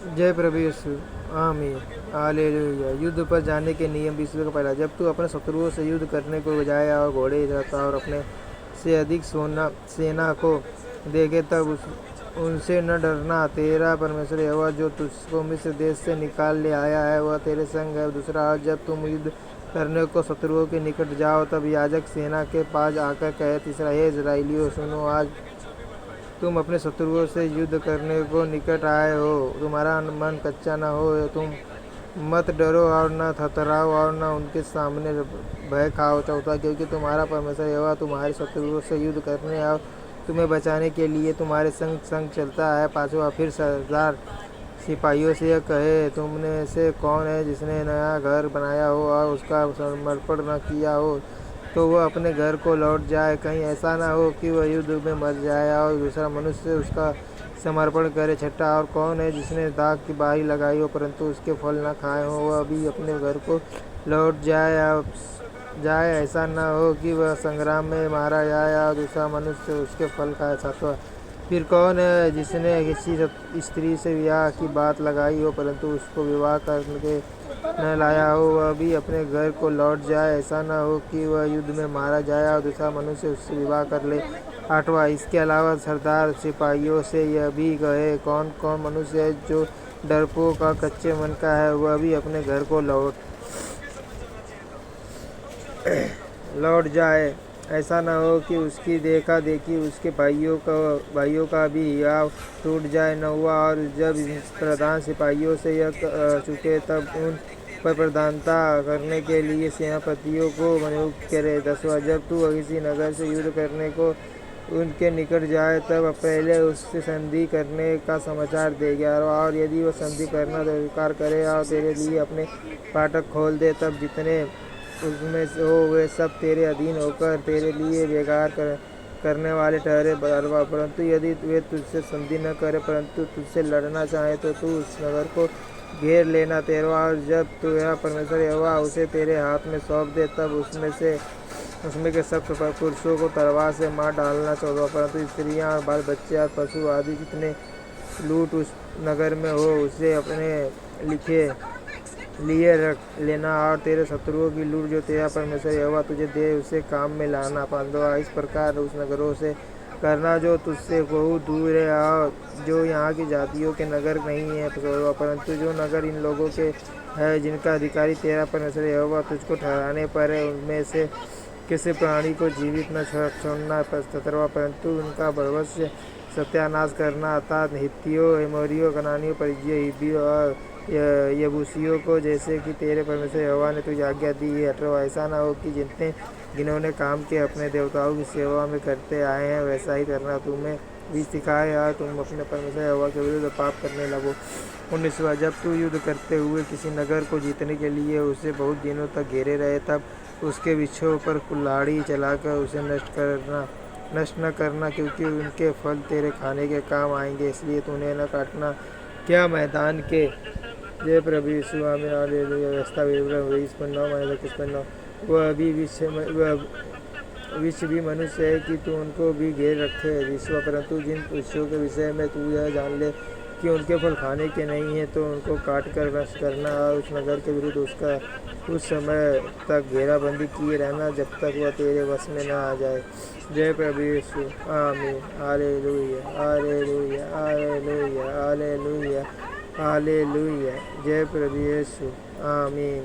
जय प्रभु यीशु। आमीन। हालेलुया। युद्ध पर जाने के नियम। विश्व का पहला। जब तू अपने शत्रुओं से युद्ध करने को बजाय और घोड़े रथा और अपने से अधिक सेना को देखे तब उनसे न डरना। तेरा परमेश्वर यहोवा जो तुझको मिस्र देश से निकाल ले आया है वह तेरे संग है। दूसरा अर्थ, जब तुम युद्ध करने को शत्रुओं के निकट जाओ तब याजक सेना के पास आकर कहे, तीसरा, हे इस्राएलियों सुनो, आज तुम अपने शत्रुओं से युद्ध करने को निकट आए हो। तुम्हारा मन कच्चा न हो, तुम मत डरो और न थरथराओ और न उनके सामने भय खाओ। चौथा, क्योंकि तुम्हारा परमेश्वर यहोवा तुम्हारे शत्रुओं से युद्ध करने और तुम्हें बचाने के लिए तुम्हारे संग संग चलता है। पांचवा, फिर सरदार सिपाहियों से यह कहे, तुमने से कौन है जिसने नया घर बनाया हो और उसका समर्पण न किया हो तो वह अपने घर को लौट जाए, कहीं ऐसा ना हो कि वह युद्ध में मर जाए और दूसरा मनुष्य उसका समर्पण करे। छठा, और कौन है जिसने दाख की बारी लगाई हो परंतु उसके फल न खाए हो, वह भी अपने घर को लौट जाए, ऐसा न हो कि वह संग्राम में मारा जाए और दूसरा मनुष्य उसके फल खाए। सातवां, फिर कौन है जिसने किसी स्त्री से विवाह की बात लगाई हो परंतु उसको विवाह करके न लाया हो, वह भी अपने घर को लौट जाए, ऐसा न हो कि वह युद्ध में मारा जाए और दूसरा मनुष्य उससे विवाह कर ले। आठवां, इसके अलावा सरदार सिपाहियों से यह भी कहे, कौन कौन मनुष्य है जो डरपोक और कच्चे मन का है, वह भी अपने घर को लौट जाए, ऐसा न हो कि उसकी देखा देखी उसके भाइयों का भी हियाव टूट जाए। नौवां, और जब प्रधान सिपाहियों से यह चुके तब उन पर प्रधानता करने के लिए सेनापतियों को नियुक्त करे। 10वां, जब तू किसी नगर से युद्ध करने को उनके निकट जाए तब पहले उससे संधि करने का समाचार दे। 11वां, और यदि वह संधि करना स्वीकार करे और तेरे लिए अपने फाटक खोल दे तब जितने उसमें से हो वे सब तेरे अधीन होकर तेरे लिए बेगार करने वाले ठहरे। 12वां, परंतु यदि वे तुझसे संधि न करे परंतु तुझसे लड़ना चाहे तो तू उस नगर को घेर लेना। 13वां, और जब तेरा परमेश्वर यहोवा उसे तेरे हाथ में सौंप दे तब उसमें के सब पुरुषों को तलवार से मार डालना। 14वां, परंतु स्त्रियां और बाल बच्चे और पशु आदि जितने लूट उस नगर में हो उसे अपने लिए रख लेना और तेरे शत्रुओं की लूट जो तेरा परमेश्वर यहोवा तुझे दे उसे काम में लाना। 15वां, इस प्रकार उस नगरों से करना जो तुझसे बहुत दूर है और जो यहाँ की जातियों के नगर नहीं है। 16वां, परंतु जो नगर इन लोगों के है जिनका अधिकारी तेरा परमेश्वर यहोवा तुझको ठहराने पर है उनमें से किसी प्राणी को जीवित न छोड़ना। 17वां, परंतु उनका भविष्य सत्यानाश करना, अर्थात हित्तियों, एमोरियों, कनानियों, परिज्जियों, हिब्बियों और यबूसियों को, जैसे कि तेरे परमेश्वर यहोवा ने तुझे आज्ञा दी है। 18वां, ऐसा न हो कि जिन्होंने काम के अपने देवताओं की सेवा में करते आए हैं वैसा ही करना तुम्हें भी सिखाए और तुम अपने परमेश्वर यहोवा के विरुद्ध पाप करने लगो। 19वां, जब तू युद्ध करते हुए किसी नगर को जीतने के लिए उसे बहुत दिनों तक घेरे रहे तब उसके वृक्षों पर कुल्हाड़ी चलाकर उसे नष्ट न करना, क्योंकि उनके फल तेरे खाने के काम आएंगे, इसलिए तूने न काटना। क्या मैदान के। जय प्रभु यीशु। आमीन। हालेलुया। व्यवस्था विवरण 20:9-21:9। विश्व भी मनुष्य है कि तू उनको भी घेर रखे विश्व, परंतु जिन पुरुषों के विषय में तू यह जान ले कि उनके फल खाने के नहीं है तो उनको काट कर नष्ट करना और उस नगर के विरुद्ध उसका उस समय तक घेराबंदी किए रहना जब तक वह तेरे वश में न आ जाए। जय प्रभु यीशु। आमीन। Hallelujah. Hallelujah. Hallelujah. Hallelujah. Hallelujah. जय प्रभु यीशु। आमीन।